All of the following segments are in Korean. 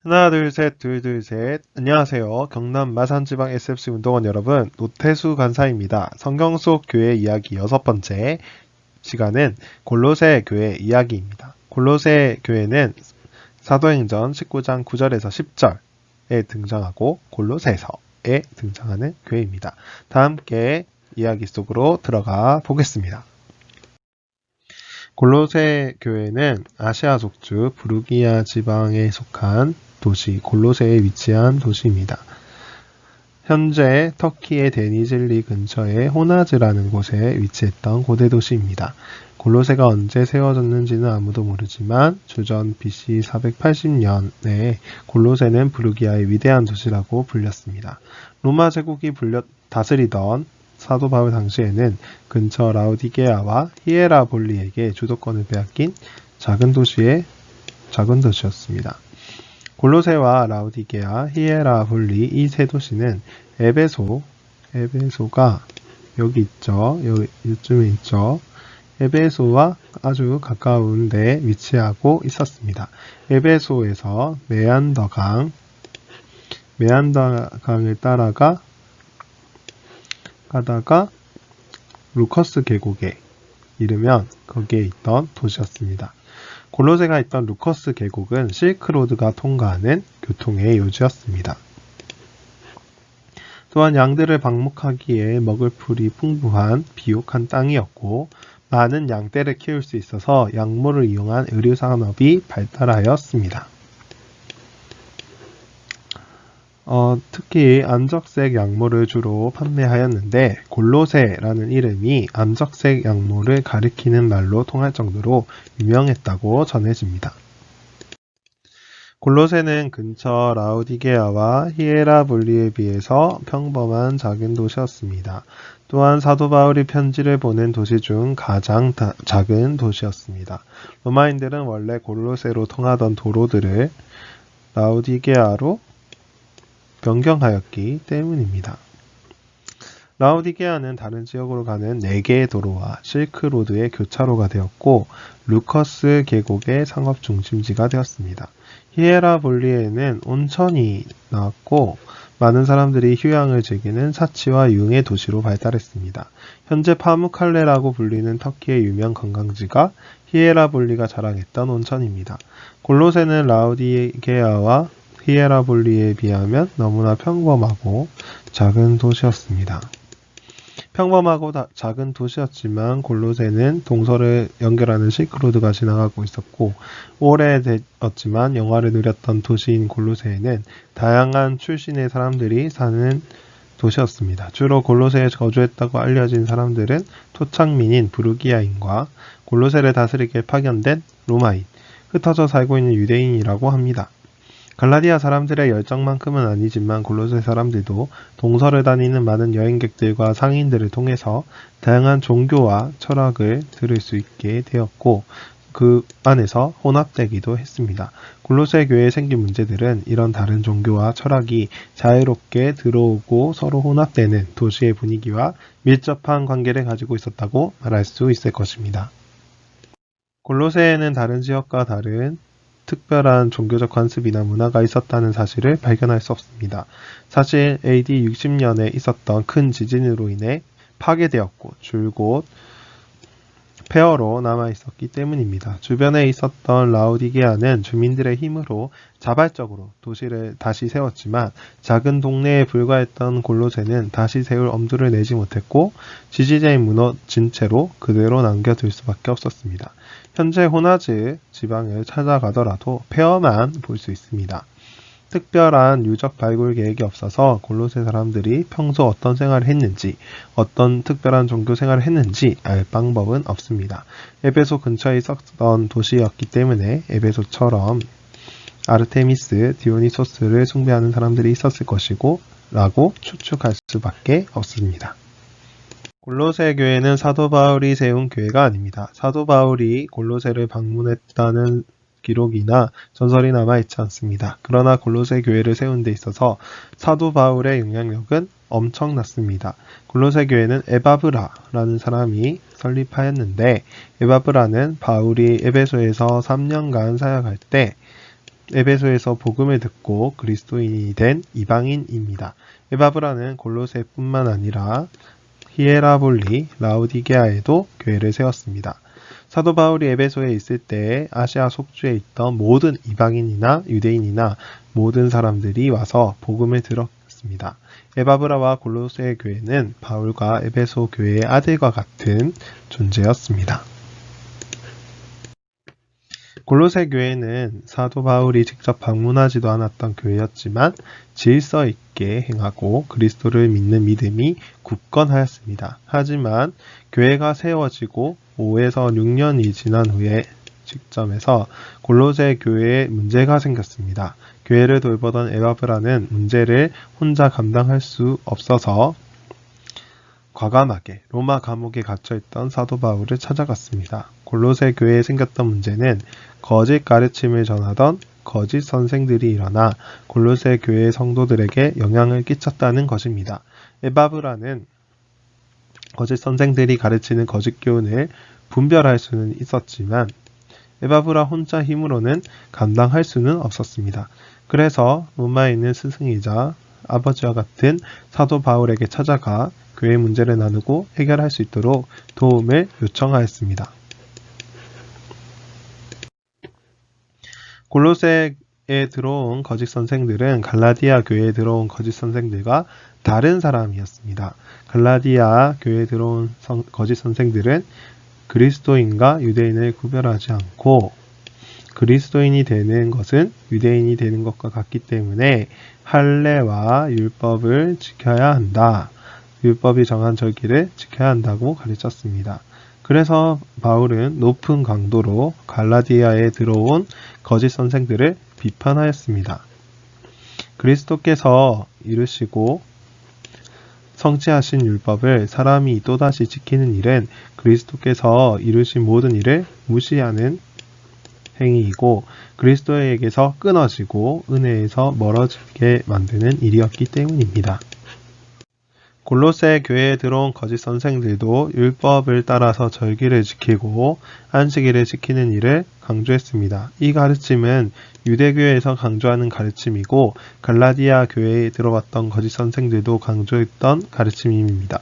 하나, 둘, 셋, 둘, 둘, 셋. 안녕하세요. 경남 마산지방 SFC 운동원 여러분, 노태수 간사입니다. 성경 속 교회 이야기 6번째 시간은 골로새 교회 이야기입니다. 골로새 교회는 사도행전 19장 9절에서 10절에 등장하고 골로새서에 등장하는 교회입니다. 다 함께 이야기 속으로 들어가 보겠습니다. 골로새 교회는 아시아 속주 부르기아 지방에 속한 도시 골로새에 위치한 도시입니다. 현재 터키의 데니즐리 근처의 호나즈라는 곳에 위치했던 고대 도시입니다. 골로새가 언제 세워졌는지는 아무도 모르지만 주전 BC 480년에 골로새는 부르기아의 위대한 도시라고 불렸습니다. 로마 제국이 다스리던 사도 바울 당시에는 근처 라우디게아와 히에라볼리에게 주도권을 빼앗긴 작은 도시였습니다. 골로새와 라우디게아, 히에라볼리 이 세 도시는 에베소가 여기 있죠. 요쯤에 있죠. 에베소와 아주 가까운 데 위치하고 있었습니다. 에베소에서 메안더강을 가다가 루커스 계곡에 이르면 거기에 있던 도시였습니다. 골로새가 있던 루커스 계곡은 실크로드가 통과하는 교통의 요지였습니다. 또한 양들을 방목하기에 먹을 풀이 풍부한 비옥한 땅이었고 많은 양떼를 키울 수 있어서 양모를 이용한 의류산업이 발달하였습니다. 특히 암적색 양모를 주로 판매하였는데 골로새라는 이름이 암적색 양모를 가리키는 말로 통할 정도로 유명했다고 전해집니다. 골로새는 근처 라우디게아와 히에라볼리에 비해서 평범한 작은 도시였습니다. 또한 사도 바울이 편지를 보낸 도시 중 가장 작은 도시였습니다. 로마인들은 원래 골로새로 통하던 도로들을 라우디게아로 변경하였기 때문입니다. 라우디게아는 다른 지역으로 가는 4개의 도로와 실크로드의 교차로가 되었고 루커스 계곡의 상업 중심지가 되었습니다. 히에라볼리에는 온천이 나왔고 많은 사람들이 휴양을 즐기는 사치와 유흥의 도시로 발달했습니다. 현재 파무칼레라고 불리는 터키의 유명 관광지가 히에라볼리가 자랑했던 온천입니다. 골로새는 라우디게아와 히에라볼리에 비하면 너무나 평범하고 작은 도시였습니다. 평범하고 작은 도시였지만 골로새는 동서를 연결하는 실크로드가 지나가고 있었고 오래되었지만 영화를 누렸던 도시인 골로새에는 다양한 출신의 사람들이 사는 도시였습니다. 주로 골로새에 거주했다고 알려진 사람들은 토착민인 부르기아인과 골로새를 다스리게 파견된 로마인, 흩어져 살고 있는 유대인이라고 합니다. 갈라디아 사람들의 열정만큼은 아니지만 골로새 사람들도 동서를 다니는 많은 여행객들과 상인들을 통해서 다양한 종교와 철학을 들을 수 있게 되었고 그 안에서 혼합되기도 했습니다. 골로새 교회에 생긴 문제들은 이런 다른 종교와 철학이 자유롭게 들어오고 서로 혼합되는 도시의 분위기와 밀접한 관계를 가지고 있었다고 말할 수 있을 것입니다. 골로새에는 다른 지역과 다른 특별한 종교적 관습이나 문화가 있었다는 사실을 발견할 수 없습니다. 사실 AD 60년에 있었던 큰 지진으로 인해 파괴되었고 줄곧 폐허로 남아있었기 때문입니다. 주변에 있었던 라우디게아는 주민들의 힘으로 자발적으로 도시를 다시 세웠지만 작은 동네에 불과했던 골로새는 다시 세울 엄두를 내지 못했고 지지대에 무너진 채로 그대로 남겨둘 수밖에 없었습니다. 현재 호나즈 지방을 찾아가더라도 폐허만 볼 수 있습니다. 특별한 유적 발굴 계획이 없어서 골로새 사람들이 평소 어떤 생활을 했는지, 어떤 특별한 종교 생활을 했는지 알 방법은 없습니다. 에베소 근처에 있었던 도시였기 때문에 에베소처럼 아르테미스, 디오니소스를 숭배하는 사람들이 있었을 것이고 라고 추측할 수밖에 없습니다. 골로새 교회는 사도 바울이 세운 교회가 아닙니다. 사도 바울이 골로새를 방문했다는 기록이나 전설이 남아있지 않습니다. 그러나 골로새 교회를 세운 데 있어서 사도 바울의 영향력은 엄청났습니다. 골로새 교회는 에바브라라는 사람이 설립하였는데 에바브라는 바울이 에베소에서 3년간 사역할 때 에베소에서 복음을 듣고 그리스도인이 된 이방인입니다. 에바브라는 골로새뿐만 아니라 히에라볼리, 라우디게아에도 교회를 세웠습니다. 사도 바울이 에베소에 있을 때 아시아 속주에 있던 모든 이방인이나 유대인이나 모든 사람들이 와서 복음을 들었습니다. 에바브라와 골로새 교회는 바울과 에베소 교회의 아들과 같은 존재였습니다. 골로새 교회는 사도 바울이 직접 방문하지도 않았던 교회였지만 질서 있게 행하고 그리스도를 믿는 믿음이 굳건하였습니다. 하지만 교회가 세워지고 5에서 6년이 지난 후에 시점에서 골로새 교회에 문제가 생겼습니다. 교회를 돌보던 에바브라는 문제를 혼자 감당할 수 없어서 과감하게 로마 감옥에 갇혀있던 사도 바울을 찾아갔습니다. 골로새 교회에 생겼던 문제는 거짓 가르침을 전하던 거짓 선생들이 일어나 골로새 교회 성도들에게 영향을 끼쳤다는 것입니다. 에바브라는 거짓 선생들이 가르치는 거짓 교훈을 분별할 수는 있었지만 에바브라 혼자 힘으로는 감당할 수는 없었습니다. 그래서 로마에 있는 스승이자 아버지와 같은 사도 바울에게 찾아가 교회 문제를 나누고 해결할 수 있도록 도움을 요청하였습니다. 골로새에 들어온 거짓 선생들은 갈라디아 교회에 들어온 거짓 선생들과 다른 사람이었습니다. 갈라디아 교회에 들어온 거짓 선생들은 그리스도인과 유대인을 구별하지 않고 그리스도인이 되는 것은 유대인이 되는 것과 같기 때문에 할례와 율법을 지켜야 한다. 율법이 정한 절기를 지켜야 한다고 가르쳤습니다. 그래서 바울은 높은 강도로 갈라디아에 들어온 거짓 선생들을 비판하였습니다. 그리스도께서 이루시고 성취하신 율법을 사람이 또다시 지키는 일은 그리스도께서 이루신 모든 일을 무시하는 행위이고 그리스도에게서 끊어지고 은혜에서 멀어지게 만드는 일이었기 때문입니다. 골로새 교회에 들어온 거짓 선생들도 율법을 따라서 절기를 지키고 안식일을 지키는 일을 강조했습니다. 이 가르침은 유대교회에서 강조하는 가르침이고 갈라디아 교회에 들어왔던 거짓 선생들도 강조했던 가르침입니다.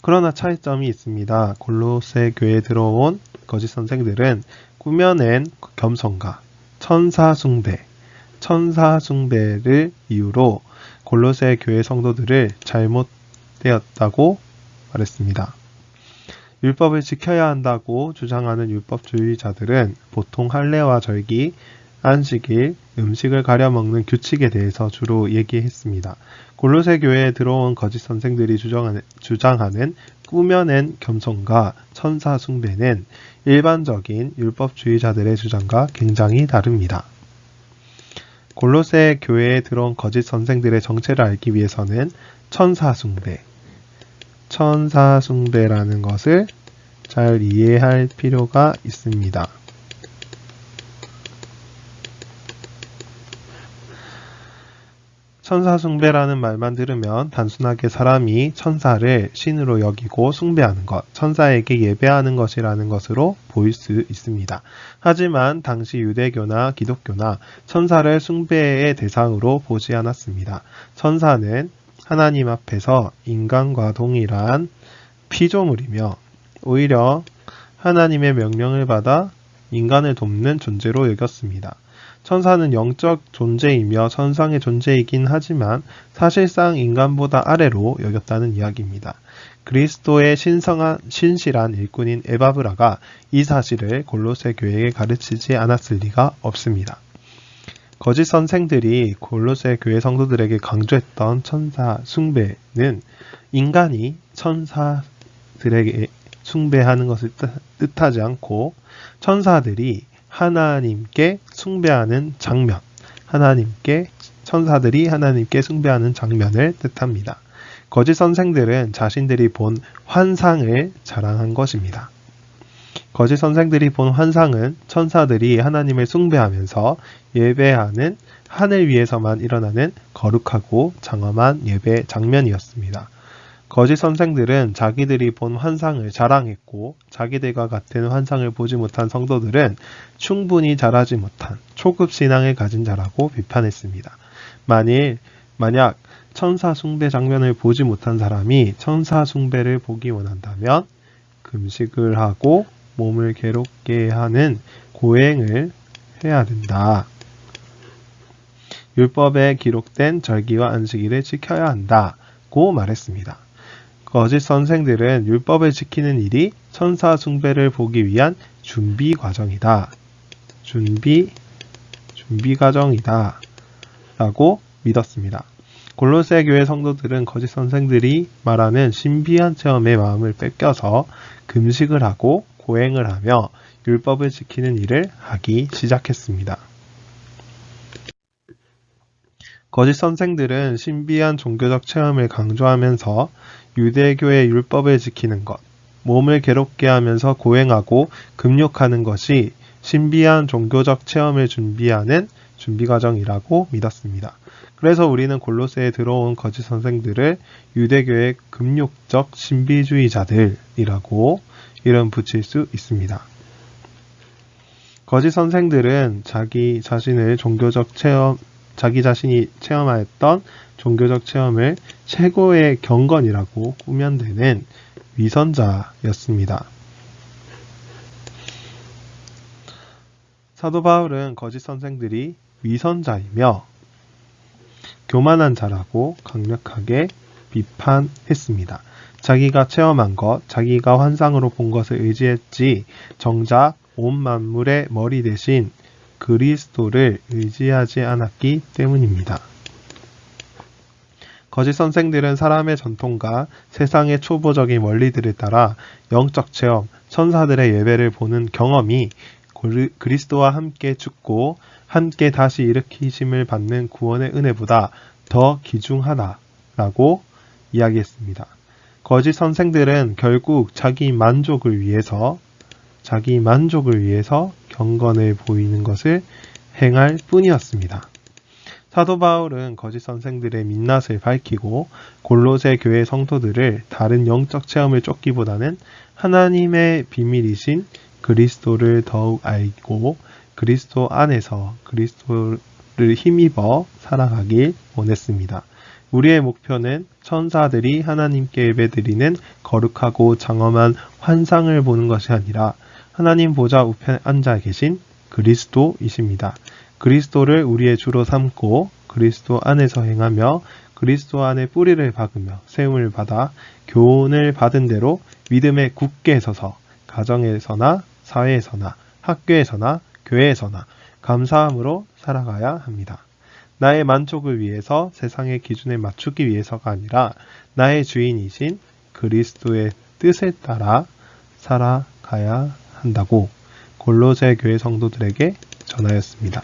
그러나 차이점이 있습니다. 골로새 교회에 들어온 거짓 선생들은 꾸며낸 겸손과 천사 숭배를 이유로 골로새 교회 성도들을 잘못되었다고 말했습니다. 율법을 지켜야 한다고 주장하는 율법주의자들은 보통 할례와 절기, 안식일, 음식을 가려 먹는 규칙에 대해서 주로 얘기했습니다. 골로새 교회에 들어온 거짓 선생들이 주장하는 꾸며낸 겸손과 천사 숭배는 일반적인 율법주의자들의 주장과 굉장히 다릅니다. 골로새 교회에 들어온 거짓 선생들의 정체를 알기 위해서는 천사 숭배라는 것을 잘 이해할 필요가 있습니다. 천사 숭배라는 말만 들으면 단순하게 사람이 천사를 신으로 여기고 숭배하는 것, 천사에게 예배하는 것이라는 것으로 보일 수 있습니다. 하지만 당시 유대교나 기독교나 천사를 숭배의 대상으로 보지 않았습니다. 천사는 하나님 앞에서 인간과 동일한 피조물이며 오히려 하나님의 명령을 받아 인간을 돕는 존재로 여겼습니다. 천사는 영적 존재이며 천상의 존재이긴 하지만 사실상 인간보다 아래로 여겼다는 이야기입니다. 그리스도의 신실한 일꾼인 에바브라가 이 사실을 골로새 교회에 가르치지 않았을 리가 없습니다. 거짓 선생들이 골로새 교회 성도들에게 강조했던 천사 숭배는 인간이 천사들에게 숭배하는 것을 뜻하지 않고 천사들이 하나님께 숭배하는 장면, 천사들이 하나님께 숭배하는 장면을 뜻합니다. 거짓 선생들은 자신들이 본 환상을 자랑한 것입니다. 거짓 선생들이 본 환상은 천사들이 하나님을 숭배하면서 예배하는 하늘 위에서만 일어나는 거룩하고 장엄한 예배 장면이었습니다. 거짓 선생들은 자기들이 본 환상을 자랑했고 자기들과 같은 환상을 보지 못한 성도들은 충분히 잘하지 못한 초급 신앙을 가진 자라고 비판했습니다. 만약 천사 숭배 장면을 보지 못한 사람이 천사 숭배를 보기 원한다면 금식을 하고 몸을 괴롭게 하는 고행을 해야 된다. 율법에 기록된 절기와 안식일을 지켜야 한다고 말했습니다. 거짓 선생들은 율법을 지키는 일이 천사 숭배를 보기 위한 준비 과정이다. 준비 과정이다. 라고 믿었습니다. 골로새 교회 성도들은 거짓 선생들이 말하는 신비한 체험의 마음을 뺏겨서 금식을 하고 고행을 하며 율법을 지키는 일을 하기 시작했습니다. 거짓 선생들은 신비한 종교적 체험을 강조하면서 유대교의 율법을 지키는 것, 몸을 괴롭게 하면서 고행하고 금욕하는 것이 신비한 종교적 체험을 준비하는 준비 과정이라고 믿었습니다. 그래서 우리는 골로새에 들어온 거짓 선생들을 유대교의 금욕적 신비주의자들이라고 이름 붙일 수 있습니다. 거짓 선생들은 자기 자신이 체험하였던 종교적 체험을 최고의 경건이라고 꾸며대는 위선자였습니다. 사도 바울은 거짓 선생들이 위선자이며 교만한 자라고 강력하게 비판했습니다. 자기가 체험한 것, 자기가 환상으로 본 것을 의지했지 정작 온 만물의 머리 대신 그리스도를 의지하지 않았기 때문입니다. 거짓 선생들은 사람의 전통과 세상의 초보적인 원리들을 따라 영적 체험, 천사들의 예배를 보는 경험이 그리스도와 함께 죽고 함께 다시 일으키심을 받는 구원의 은혜보다 더 귀중하다라고 이야기했습니다. 거짓 선생들은 결국 자기 만족을 위해서 경건을 보이는 것을 행할 뿐이었습니다. 사도 바울은 거짓 선생들의 민낯을 밝히고 골로새 교회 성도들을 다른 영적 체험을 쫓기보다는 하나님의 비밀이신 그리스도를 더욱 알고 그리스도 안에서 그리스도를 힘입어 살아가길 원했습니다. 우리의 목표는 천사들이 하나님께 예배드리는 거룩하고 장엄한 환상을 보는 것이 아니라 하나님 보좌 우편에 앉아 계신 그리스도이십니다. 그리스도를 우리의 주로 삼고 그리스도 안에서 행하며 그리스도 안에 뿌리를 박으며 세움을 받아 교훈을 받은 대로 믿음에 굳게 서서 가정에서나 사회에서나 학교에서나 교회에서나 감사함으로 살아가야 합니다. 나의 만족을 위해서 세상의 기준에 맞추기 위해서가 아니라 나의 주인이신 그리스도의 뜻에 따라 살아가야 한다고 골로새 교회 성도들에게 전하였습니다.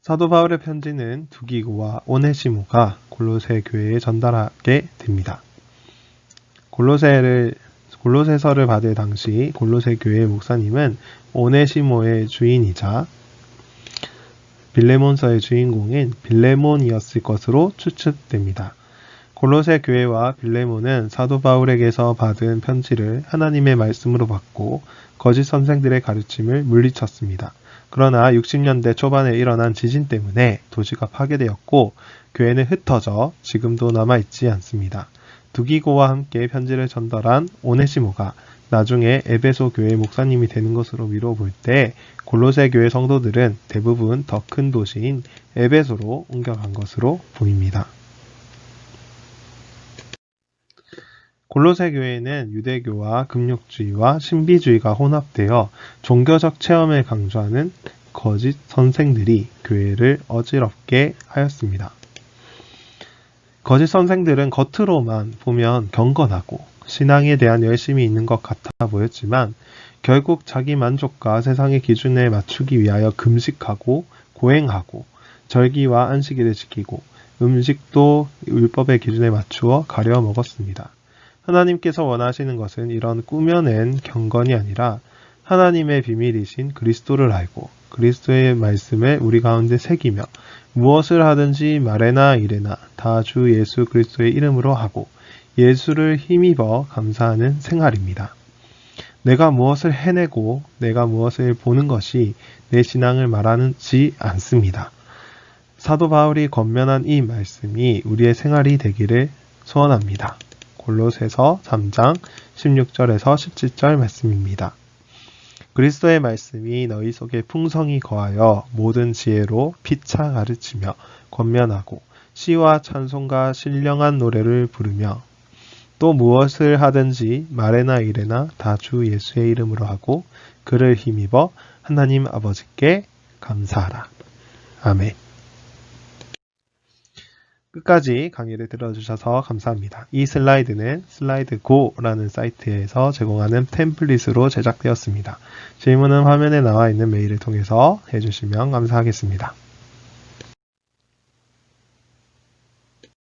사도 바울의 편지는 두기고와 오네시모가 골로새 교회에 전달하게 됩니다. 골로새서를 받을 당시 골로새 교회의 목사님은 오네시모의 주인이자 빌레몬서의 주인공인 빌레몬이었을 것으로 추측됩니다. 골로새 교회와 빌레몬은 사도 바울에게서 받은 편지를 하나님의 말씀으로 받고 거짓 선생들의 가르침을 물리쳤습니다. 그러나 60년대 초반에 일어난 지진 때문에 도시가 파괴되었고 교회는 흩어져 지금도 남아있지 않습니다. 두기고와 함께 편지를 전달한 오네시모가 나중에 에베소 교회 목사님이 되는 것으로 미뤄 볼 때 골로새 교회 성도들은 대부분 더 큰 도시인 에베소로 옮겨간 것으로 보입니다. 골로새 교회는 유대교와 금욕주의와 신비주의가 혼합되어 종교적 체험을 강조하는 거짓 선생들이 교회를 어지럽게 하였습니다. 거짓 선생들은 겉으로만 보면 경건하고 신앙에 대한 열심이 있는 것 같아 보였지만 결국 자기 만족과 세상의 기준에 맞추기 위하여 금식하고 고행하고 절기와 안식일을 지키고 음식도 율법의 기준에 맞추어 가려 먹었습니다. 하나님께서 원하시는 것은 이런 꾸며낸 경건이 아니라 하나님의 비밀이신 그리스도를 알고 그리스도의 말씀을 우리 가운데 새기며 무엇을 하든지 말에나 일에나 다 주 예수 그리스도의 이름으로 하고 예수를 힘입어 감사하는 생활입니다. 내가 무엇을 해내고 내가 무엇을 보는 것이 내 신앙을 말하지 않습니다. 사도 바울이 권면한 이 말씀이 우리의 생활이 되기를 소원합니다. 골로새서 3장 16절에서 17절 말씀입니다. 그리스도의 말씀이 너희 속에 풍성히 거하여 모든 지혜로 피차 가르치며 권면하고 시와 찬송과 신령한 노래를 부르며 또 무엇을 하든지 말에나 일에나 다 주 예수의 이름으로 하고 그를 힘입어 하나님 아버지께 감사하라. 아멘. 끝까지 강의를 들어주셔서 감사합니다. 이 슬라이드는 슬라이드고라는 사이트에서 제공하는 템플릿으로 제작되었습니다. 질문은 화면에 나와 있는 메일을 통해서 해주시면 감사하겠습니다.